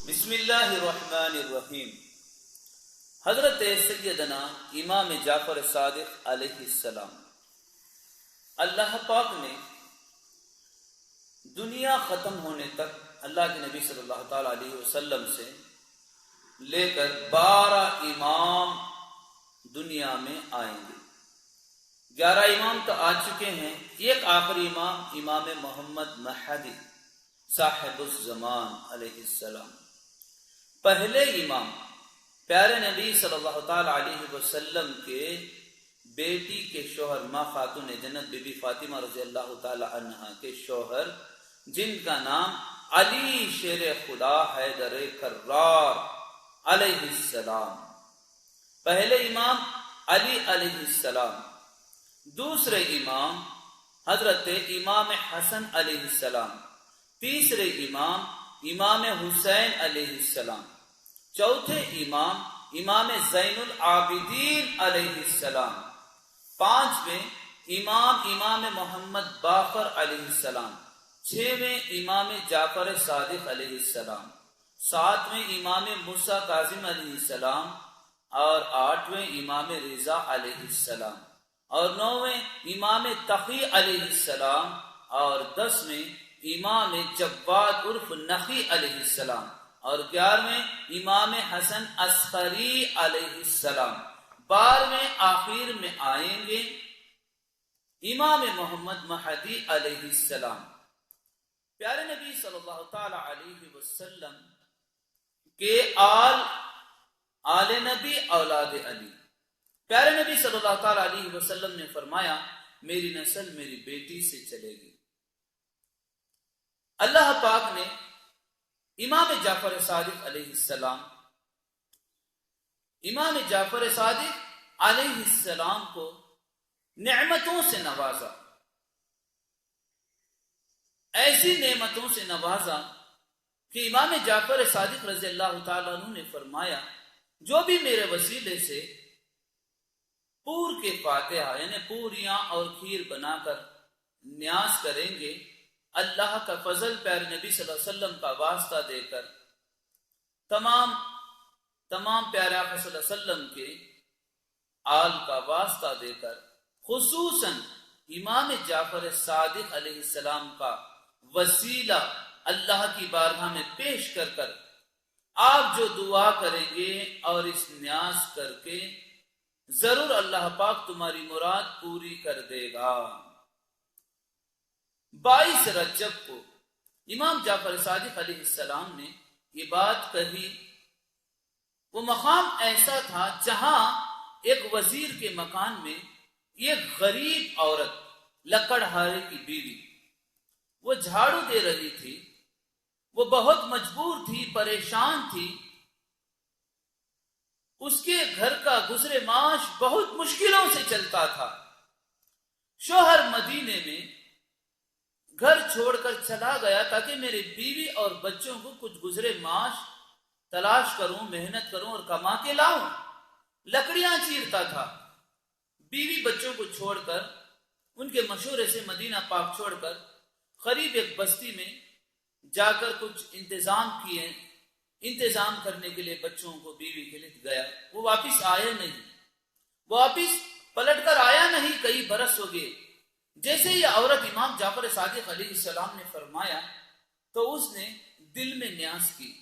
بسم اللہ الرحمن الرحیم۔ حضرت سیدنا امام جعفر صادق علیہ السلام، اللہ پاک نے دنیا ختم ہونے تک اللہ کے نبی صلی اللہ تعالی علیہ وسلم سے لے کر 12 امام دنیا میں آئیں گے۔ 11 امام تو آ چکے ہیں، ایک آخری امام، امام محمد مہدی صاحب الزمان علیہ السلام، پہلے امام پیارے نبی صلی اللہ تعالی علیہ وسلم کے بیٹی کے شوہر ماں خاتون جنت بی بی فاطمہ رضی اللہ تعالی عنہا کے شوہر، جن کا نام علی شیر خدا حیدر کرار علیہ السلام، پہلے امام علی علیہ السلام۔ دوسرے امام حضرت امام حسن علیہ السلام۔ تیسرے امام امام حسین علیہ السلام۔ چوتھے امام امام زین العابدین علیہ السلام۔ پانچویں امام امام محمد باقر علیہ السلام۔ چھویں امام جعفر صادق علیہ السلام۔ ساتویں امام موسیٰ کاظم علیہ السلام، اور آٹھویں امام رضا علیہ السلام، اور نویں امام تقی علیہ السلام، اور 10ویں امام جواد عرف نقی علیہ السلام، اور 11ویں امام حسن عسقری علیہ السلام۔ 12ویں آخر میں آئیں گے امام محمد مہدی علیہ السلام۔ پیارے نبی صلی اللہ تعالی علیہ وسلم کے آل نبی اولاد علی، پیارے نبی صلی اللہ تعالی علیہ وسلم نے فرمایا میری نسل میری بیٹی سے چلے گی۔ اللہ پاک نے امام جعفر صادق علیہ السلام، امام جعفر صادق علیہ السلام کو نعمتوں سے نوازا، ایسی نعمتوں سے نوازا کہ امام جعفر صادق رضی اللہ تعالیٰ عنہ نے فرمایا جو بھی میرے وسیلے سے پور کے فاتحہ یعنی پوریاں اور کھیر بنا کر نیاز کریں گے، اللہ کا فضل پیارے نبی صلی اللہ علیہ وسلم کا واسطہ دے کر تمام پیارے آقا صلی اللہ علیہ وسلم کے آل کا واسطہ دے کر خصوصاً امام جعفر صادق علیہ السلام کا وسیلہ اللہ کی بارگاہ میں پیش کر کر آپ جو دعا کریں گے اور اس نیاز کر کے ضرور اللہ پاک تمہاری مراد پوری کر دے گا۔ 22 رجب کو امام جعفر صادق علیہ السلام نے یہ بات کہی۔ وہ مقام ایسا تھا جہاں ایک وزیر کے مکان میں ایک غریب عورت لکڑہارے کی بیوی وہ جھاڑو دے رہی تھی، وہ بہت مجبور تھی، پریشان تھی، اس کے گھر کا گزر معاش بہت مشکلوں سے چلتا تھا۔ شوہر مدینے میں گھر چھوڑ کر چلا گیا تاکہ میری بیوی اور بچوں کو کچھ گزرے معاش تلاش کروں، محنت کروں اور کما کے لاؤں۔ لکڑیاں چیرتا تھا، بیوی بچوں کو چھوڑ کر ان کے مشورے سے مدینہ پاک چھوڑ کر قریب ایک بستی میں جا کر کچھ انتظام کرنے کے لیے بچوں کو بیوی کے لیے گیا۔ وہ واپس آیا نہیں، واپس پلٹ کر آیا نہیں، کئی برس ہو گئے۔ جیسے یہ عورت امام جعفر صادق علیہ السلام نے فرمایا تو اس نے دل میں نیاز کی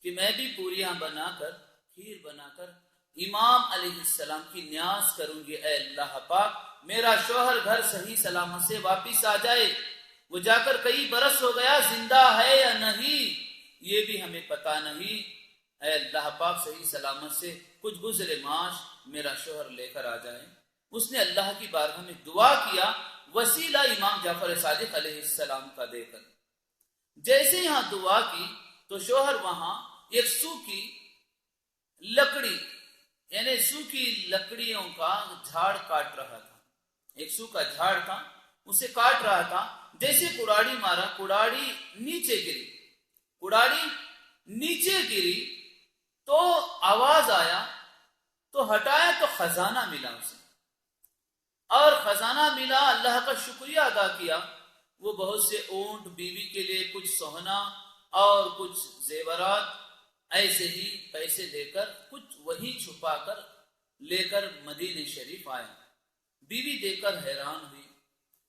کہ میں بھی پوریاں بنا کر کھیر بنا کر امام علیہ السلام کی نیاز کروں گی، اے اللہ پاک میرا شوہر گھر صحیح سلامت سے واپس آ جائے، وہ جا کر کئی برس ہو گیا، زندہ ہے یا نہیں یہ بھی ہمیں پتا نہیں، اے اللہ پاک صحیح سلامت سے کچھ گزرے معاش میرا شوہر لے کر آ جائے۔ اس نے اللہ کی بارگاہ میں دعا کیا وسیلہ امام جعفر صادق علیہ السلام کا دے کر۔ جیسے یہاں دعا کی تو شوہر وہاں ایک سوکھی لکڑی یعنی سوکھی لکڑیوں کا جھاڑ کاٹ رہا تھا، ایک سوکھا جھاڑ تھا اسے کاٹ رہا تھا۔ جیسے کڑاڑی مارا، کڑاڑی نیچے گری تو آواز آیا تو ہٹایا تو خزانہ ملا اسے، اور خزانہ ملا، اللہ کا شکریہ ادا کیا۔ وہ بہت سے اونٹ، بیوی کے لیے کچھ سونا اور کچھ زیورات ایسے ہی پیسے دے کر کچھ وہی چھپا کر لے کر مدینے شریف آئے. بیوی دیکھ کر حیران ہوئی.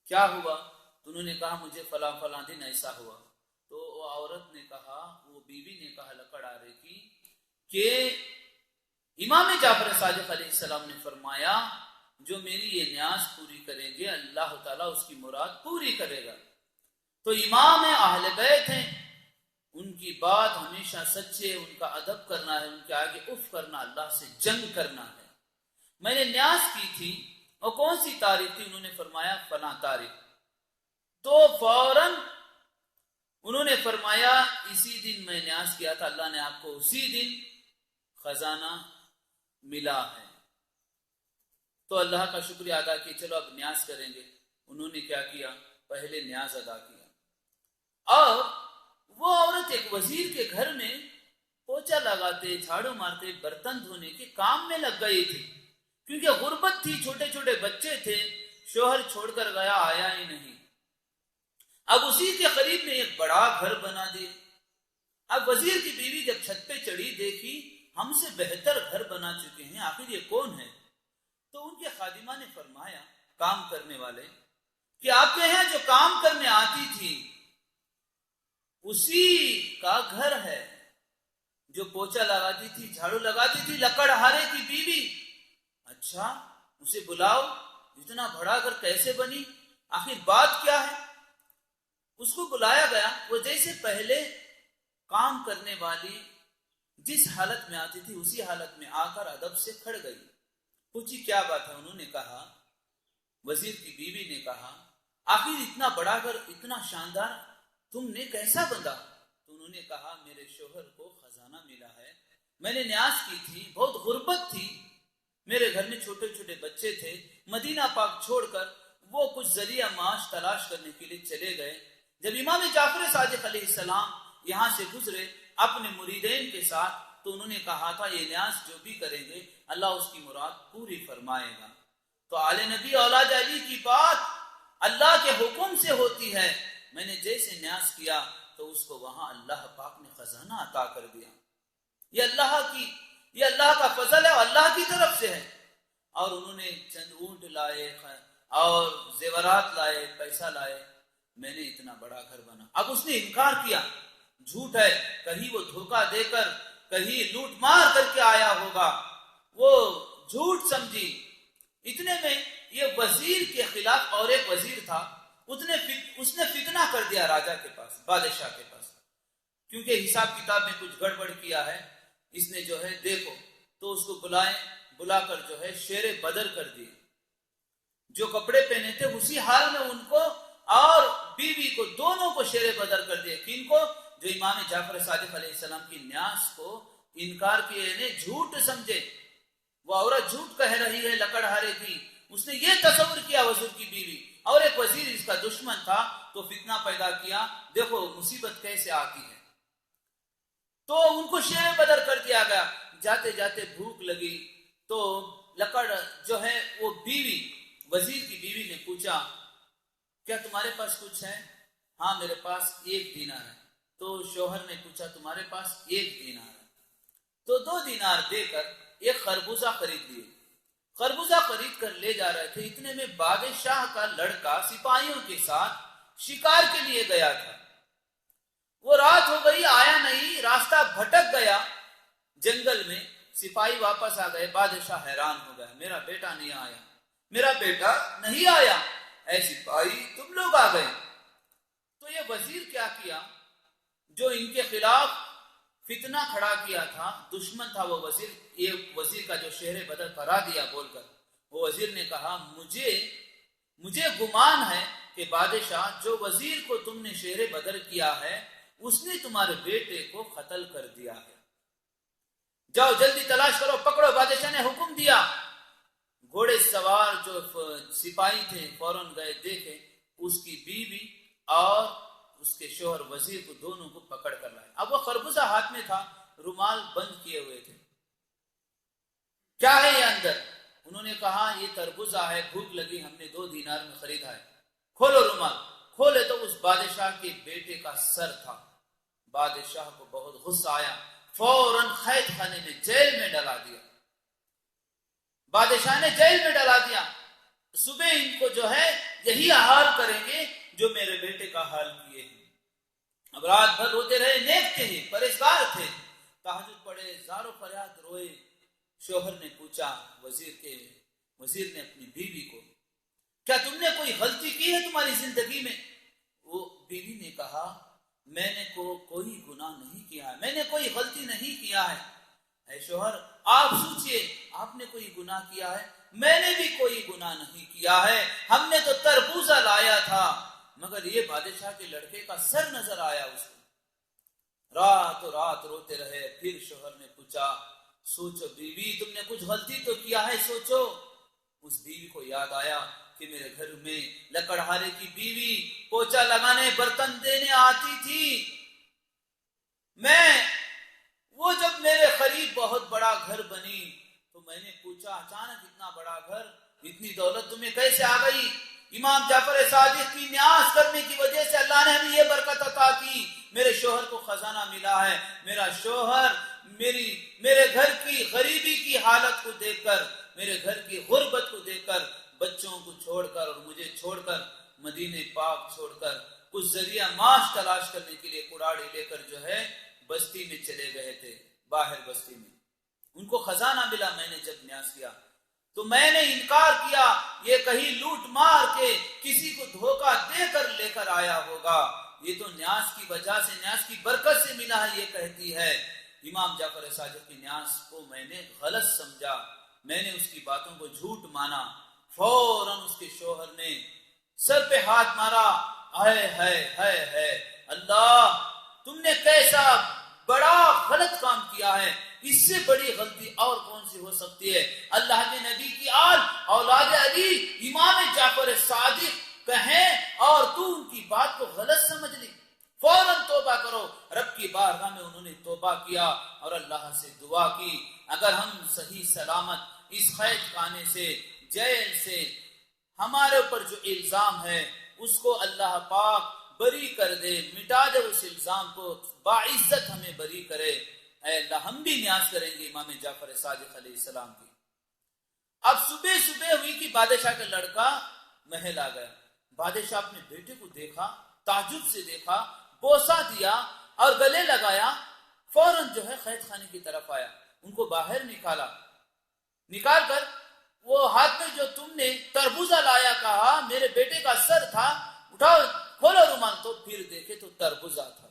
کیا ہوا؟ تو انہوں نے کہا مجھے فلاں فلاں دن ایسا ہوا. تو وہ عورت نے کہا, وہ بیوی نے کہا لکڑ آرے کی, کہ امام جعفر صادق علیہ السلام نے فرمایا جو میری یہ نیاز پوری کریں گے اللہ تعالیٰ اس کی مراد پوری کرے گا. تو امام اہل بیت ہیں, ان کی بات ہمیشہ سچے, ان کا ادب کرنا ہے, ان کے آگے اف کرنا, اللہ سے جنگ کرنا ہے. میں نے نیاز کی تھی, اور کون سی تاریخ تھی؟ انہوں نے فرمایا فلاں تاریخ. تو فوراً انہوں نے فرمایا اسی دن میں نیاز کیا تھا, اللہ نے آپ کو اسی دن خزانہ ملا ہے. تو اللہ کا شکریہ ادا کیا, چلو اب نیاز کریں گے. انہوں نے کیا کیا؟ پہلے نیاز ادا کیا. اور وہ عورت ایک وزیر کے گھر میں پوچھا لگاتے, جھاڑو مارتے, برتن دھونے کے کام میں لگ گئی تھی, کیونکہ غربت تھی, چھوٹے چھوٹے بچے تھے, شوہر چھوڑ کر گیا, آیا ہی نہیں. اب اسی کے قریب میں ایک بڑا گھر بنا دیا. اب وزیر کی بیوی جب چھت پہ چڑھی, دیکھی ہم سے بہتر گھر بنا چکے ہیں, آخر یہ کون ہے؟ تو ان کے خادمہ نے فرمایا, کام کرنے والے, کہ آپ کے یہاں جو کام کرنے آتی تھی اسی کا گھر ہے, جو پوچھا لگاتی تھی, جھاڑو لگاتی تھی, لکڑہارے کی بیوی. اچھا, اسے بلاؤ. اتنا بڑا گھر کیسے بنی؟ آخر بات کیا ہے؟ اس کو بلایا گیا. وہ جیسے پہلے کام کرنے والی جس حالت میں آتی تھی اسی حالت میں آ کر ادب سے کھڑ گئی. پوچھی کیا بات ہے؟ انہوں نے کہا, وزیر کی بیوی نے کہا, آخر اتنا بڑا گھر, اتنا شاندار تم نے کیسا بندھا؟ تو انہوں نے کہا میرے شوہر کو خزانہ ملا ہے, میں نے نیاز کی تھی, بہت غربت تھی, میرے گھر میں چھوٹے چھوٹے بچے تھے, مدینہ پاک چھوڑ کر وہ کچھ ذریعہ معاش تلاش کرنے کے لیے چلے گئے. جب امام جعفر صادق علیہ السلام یہاں سے گزرے اپنے مریدین کے ساتھ, تو انہوں نے کہا تھا یہ نیاز جو بھی کریں گے اللہ اس کی مراد پوری فرمائے گا. تو آل نبی اولاد علی کی بات اللہ کے حکم سے ہوتی ہے. میں نے جیسے نیاز کیا تو اس کو وہاں اللہ پاک نے خزانہ عطا کر دیا. یہ اللہ کا فضل ہے, اللہ کی طرف سے ہے. اور انہوں نے چند اونٹ لائے اور زیورات لائے, پیسہ لائے, میں نے اتنا بڑا گھر بنا. اب اس نے انکار کیا, جھوٹ ہے, کہیں وہ دھوکہ دے کر, کہیں لوٹ مار کر کے آیا ہوگا, وہ جھوٹ سمجھی. اتنے میں یہ وزیر کے خلاف اور ایک وزیر تھا, اس نے فتنہ کر دیا راجا کے پاس, بادشاہ کے پاس, کیونکہ حساب کتاب میں کچھ گڑبڑ کیا ہے اس نے, جو ہے دیکھو. تو اس کو بلا کر جو ہے شیر بدر کر دیے. جو کپڑے پہنے تھے اسی حال میں ان کو اور بیوی کو, دونوں کو شیر بدر کر دیے. کن کو؟ جو امام جعفر صادق علیہ السلام کی نیاز کو انکار کیے, نے جھوٹ سمجھے. وہ عورت جھوٹ کہہ رہی ہے لکڑہارے کی, اس نے یہ تصور کیا وزیر کی بیوی, اور ایک وزیر اس کا دشمن تھا, تو فتنہ پیدا کیا. دیکھو مصیبت کیسے آتی ہے. تو ان کو شیر بدر کر دیا گیا. جاتے جاتے بھوک لگی تو لکڑ جو ہے وہ بیوی, وزیر کی بیوی نے پوچھا کیا تمہارے پاس کچھ ہے؟ ہاں میرے پاس 1 دینار ہے. تو شوہر نے پوچھا تمہارے پاس 1 دینار ہے؟ تو 2 دینار دے کر ایک خربوزہ خرید لیے. خربوزہ خرید کر لے جا رہے تھے. اتنے میں بادشاہ کا لڑکا سپاہیوں کے ساتھ شکار کے لیے گیا تھا. وہ رات ہو گئی, آیا نہیں, راستہ بھٹک گیا جنگل میں. سپاہی واپس آ گئے. بادشاہ حیران ہو گیا, میرا بیٹا نہیں آیا, میرا بیٹا نہیں آیا, اے سپاہی تم لوگ آ گئے. تو یہ وزیر کیا کیا, جو ان کے خلاف فتنہ کھڑا کیا تھا, دشمن تھا وہ وزیر, یہ وزیر کا جو شہر بدر کرا دیا بول کر, وہ وزیر نے کہا مجھے گمان ہے کہ بادشاہ جو وزیر کو تم نے شہر بدر کیا ہے اس نے تمہارے بیٹے کو قتل کر دیا ہے, جاؤ جلدی تلاش کرو, پکڑو. بادشاہ نے حکم دیا. گھوڑے سوار جو سپاہی تھے فوراً گئے, دیکھے اس کی بیوی اور اس کے شوہر وزیر کو, دونوں کو پکڑ کر لائے. اب وہ خربوزہ ہاتھ میں تھا, رومال بند کیے ہوئے تھے. کیا ہے یہ اندر؟ انہوں نے کہا یہ تربوزہ ہے, بھوک لگی, ہم نے 2 دینار میں خریدا ہے. کھولو رومال. کھولے تو اس بادشاہ کے بیٹے کا سر تھا. بادشاہ کو بہت غصہ آیا, فوراً قید خانے میں جیل میں ڈلا دیا. بادشاہ نے جیل میں ڈلا دیا. صبح ان کو جو ہے یہی حال کریں گے جو میرے بیٹے کا حال کیے ہیں. اب رات بھر روتے رہے، نیک تھے، پرہیزگار تھے، تہجد پڑھے، زار و فریاد روئے. شوہر نے پوچھا وزیر نے اپنی بیوی کو، کیا تم نے کوئی غلطی کی ہے تمہاری زندگی میں؟ وہ بیوی نے کہا میں نے کوئی گناہ نہیں کیا ہے، میں نے کوئی غلطی نہیں کیا ہے. اے شوہر آپ سوچئے، آپ نے کوئی گناہ کیا ہے؟ میں نے بھی کوئی گناہ نہیں کیا ہے، ہم نے تو تربوزہ لایا تھا مگر یہ بادشاہ کے لڑکے کا سر نظر آیا اس کو. رات روتے رہے. پھر شوہر نے پوچھا سوچو بیوی تم نے کچھ غلطی تو کیا ہے، سوچو. اس بیوی کو یاد آیا کہ میرے گھر میں لکڑہارے کی بیوی پوچھا لگانے برتن دینے آتی تھی. وہ جب میرے قریب بہت بڑا گھر بنی تو میں نے پوچھا اچانک اتنا بڑا گھر، اتنی دولت تمہیں کیسے آ گئی؟ امام جعفر صادق کی نیاز کرنے کی وجہ سے اللہ نے ہمیں یہ برکت عطا کی. میرے شوہر کو خزانہ ملا ہے. میرا شوہر میرے گھر کی غریبی کی حالت کو دیکھ کر، میرے گھر کی غربت کو دیکھ کر، بچوں کو چھوڑ کر اور مجھے چھوڑ کر، مدینے پاک چھوڑ کر کچھ ذریعہ معاش تلاش کرنے کے لیے کڑاڑی لے کر جو ہے بستی میں چلے گئے تھے، باہر بستی میں. ان کو خزانہ ملا. میں نے جب نیاز کیا تو میں نے انکار کیا، یہ کہیں لوٹ مار کے کسی کو دھوکہ دے کر لے کر آیا ہوگا، یہ تو نیاز کی وجہ سے، نیاز کی برکت سے ملا ہے، یہ کہتی ہے. امام جعفر صادق کی نیاز کو میں نے غلط سمجھا، میں نے اس کی باتوں کو جھوٹ مانا. فوراً اس کے شوہر نے سر پہ ہاتھ مارا. ہے اللہ تم نے کیسا بڑا غلط کام کیا ہے، اس سے بڑی غلطی اور کون سی ہو سکتی ہے؟ اللہ کے نبی کی آل اولاد علی امام جعفر صادق کہیں اور تو ان کی بات کو غلط سمجھ لی. فوراً توبہ کرو. رب کی بارگاہ میں انہوں نے توبہ کیا اور اللہ سے دعا کی اگر ہم صحیح سلامت اس قید خانے سے، جیل سے، ہمارے اوپر جو الزام ہے اس کو اللہ پاک بری کر دے، مٹا دے اس الزام کو، باعزت ہمیں بری کرے. اے اللہ ہم بھی نیاز کریں گے امام جعفر صادق علیہ السلام کی. اب صبح ہوئی کہ بادشاہ کا لڑکا محل آ گیا. بادشاہ اپنے بیٹے کو دیکھا، تعجب سے دیکھا، بوسہ دیا اور گلے لگایا. فوراً جو ہے قید خانے کی طرف آیا، ان کو باہر نکال کر وہ ہاتھ میں جو تم نے تربوزہ لایا کہا میرے بیٹے کا سر تھا، اٹھاؤ کھولو رومال. تو پھر دیکھے تو تربوزہ تھا.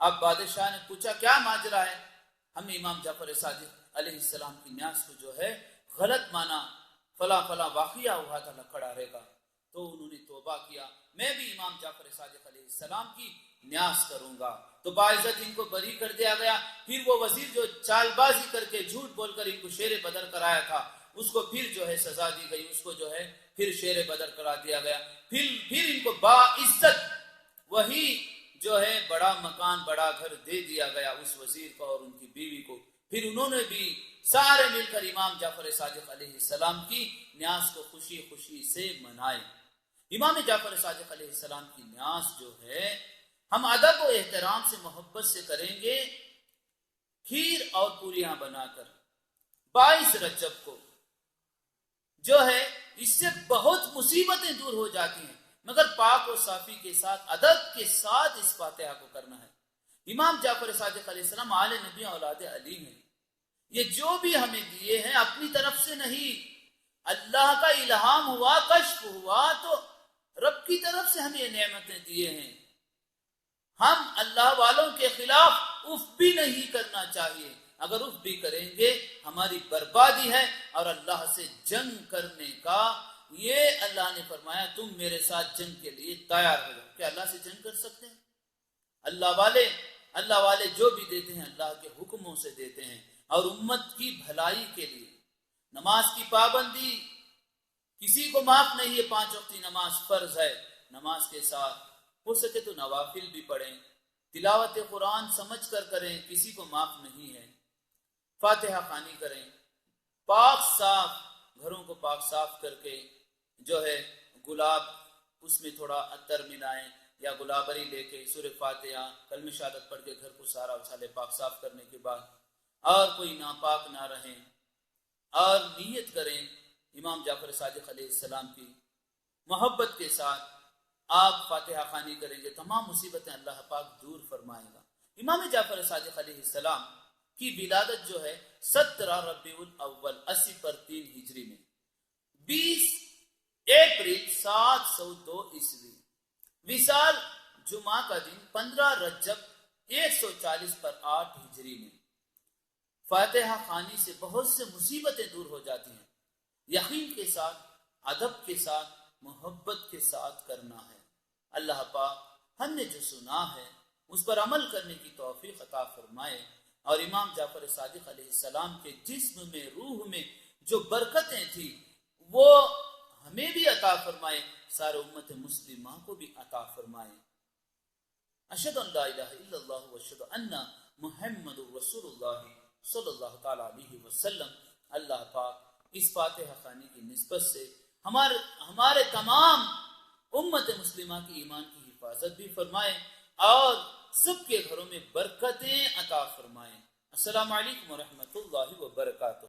اب بادشاہ نے پوچھا کیا ماجرا ہے؟ ہم امام جعفر صادق علیہ السلام کی نیاز کو جو ہے غلط مانا، فلاں واقعہ ہوا تھا لکڑہارے کا. تو انہوں نے توبہ کیا، میں بھی امام جعفر صادق علیہ السلام کی نیاز کروں گا. تو باعزت ان کو بری کر دیا گیا. پھر وہ وزیر جو چال بازی کر کے جھوٹ بول کر ان کو شیر بدر کرایا تھا اس کو پھر جو ہے سزا دی گئی، اس کو جو ہے پھر شیر بدر کرا دیا گیا. پھر ان کو باعزت وہی جو ہے بڑا مکان، بڑا گھر دے دیا گیا اس وزیر کو اور ان کی بیوی کو. پھر انہوں نے بھی سارے مل کر امام جعفر صادق علیہ السلام کی نیاز کو خوشی سے منائے. امام جعفر صادق علیہ السلام کی نیاز جو ہے ہم ادب و احترام سے، محبت سے کریں گے، کھیر اور پوریاں بنا کر 22 رجب کو جو ہے اس سے بہت مصیبتیں دور ہو جاتی ہیں، مگر پاک و صافی کے ساتھ، ادب کے ساتھ اس فاتحہ کو کرنا ہے. امام جعفر صادق علیہ السلام آل نبی اولاد علی ہیں. یہ جو بھی ہمیں دیے ہیں اپنی طرف سے نہیں، اللہ کا الہام ہوا، کشف ہوا تو رب کی طرف سے ہمیں یہ نعمتیں دیے ہیں. ہم اللہ والوں کے خلاف اف بھی نہیں کرنا چاہیے. اگر اف بھی کریں گے ہماری بربادی ہے. اور اللہ سے جنگ کرنے کا یہ اللہ نے فرمایا تم میرے ساتھ جنگ کے لیے تیار ہو جاؤ. کیا اللہ سے جنگ کر سکتے ہیں؟ اللہ والے جو بھی دیتے ہیں اللہ کے حکموں سے دیتے ہیں اور امت کی بھلائی کے لیے. نماز کی پابندی کسی کو معاف نہیں ہے. 5 وقتی نماز فرض ہے. نماز کے ساتھ ہو سکے تو نوافل بھی پڑھیں، تلاوت قرآن سمجھ کر کریں، کسی کو معاف نہیں ہے. فاتحہ خوانی کریں، پاک صاف گھروں کو پاک صاف کر کے جو ہے گلاب اس میں تھوڑا عطر ملائیں، یا گلابری لے کے سورہ فاتحہ کلمہ شہادت پڑھ کے گھر کو سارا اچھالے پاک صاف کرنے کے بعد اور کوئی ناپاک نہ رہیں اور نیت کریں امام جعفر صادق علیہ السلام کی محبت کے ساتھ آپ فاتحہ خوانی کریں گے، تمام مصیبتیں اللہ پاک دور فرمائے گا۔ امام جعفر صادق علیہ السلام کی ولادت جو ہے 17 ربیع الاول 80 پر 3 ہجری میں، 20 اپریل 702 عیسوی، وصال جمعہ کا دن 15 رجب 140 پر 8 ہجری میں۔ فاتحہ خوانی سے بہت سے مصیبتیں دور ہو جاتی ہیں۔ یقین کے ساتھ، ادب کے ساتھ، محبت کے ساتھ کرنا ہے۔ اللہ پاک ہم نے جو سنا ہے اس پر عمل کرنے کی توفیق عطا فرمائے، اور امام جعفر صادق علیہ السلام کے جسم میں، روح میں جو برکتیں تھیں وہ ہمیں بھی عطا فرمائے، سارے امت مسلمہ کو بھی عطا فرمائے۔ اشہد ان لا الہ الا اللہ واشہد ان محمد رسول اللہ صلی اللہ تعالی علیہ وسلم۔ اللہ پاک اس فاتحہ خوانی کی نسبت سے ہمارے تمام امت مسلمہ کی ایمان کی حفاظت بھی فرمائے اور سب کے گھروں میں برکتیں عطا فرمائے۔ السلام علیکم ورحمۃ اللہ وبرکاتہ۔